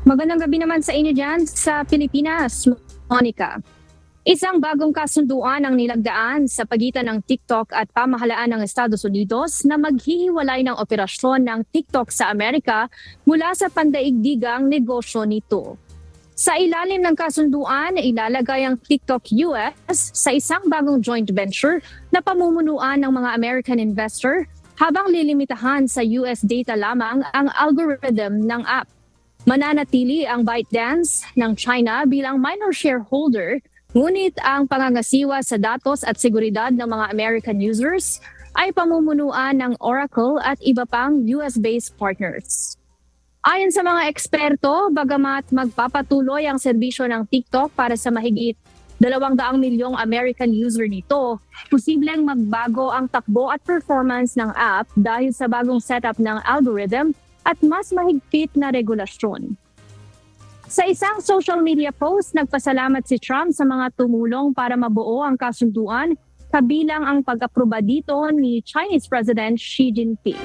Magandang gabi naman sa inyo dyan sa Pilipinas, Monica. Isang bagong kasunduan ang nilagdaan sa pagitan ng TikTok at pamahalaan ng Estados Unidos na maghihiwalay ng operasyon ng TikTok sa Amerika mula sa pandaigdigang negosyo nito. Sa ilalim ng kasunduan, ilalagay ang TikTok US sa isang bagong joint venture na pamumunuan ng mga American investor habang lilimitahan sa US data lamang ang algorithm ng app. Mananatili ang ByteDance ng China bilang minor shareholder, ngunit ang pangangasiwa sa datos at seguridad ng mga American users ay pamumunuan ng Oracle at iba pang US-based partners. Ayon sa mga eksperto, bagamat magpapatuloy ang serbisyo ng TikTok para sa mahigit 200 milyong American user nito, posibleng magbago ang takbo at performance ng app dahil sa bagong setup ng algorithm at mas mahigpit na regulasyon. Sa isang social media post, nagpasalamat si Trump sa mga tumulong para mabuo ang kasunduan, kabilang ang pag-aproba dito ni Chinese President Xi Jinping.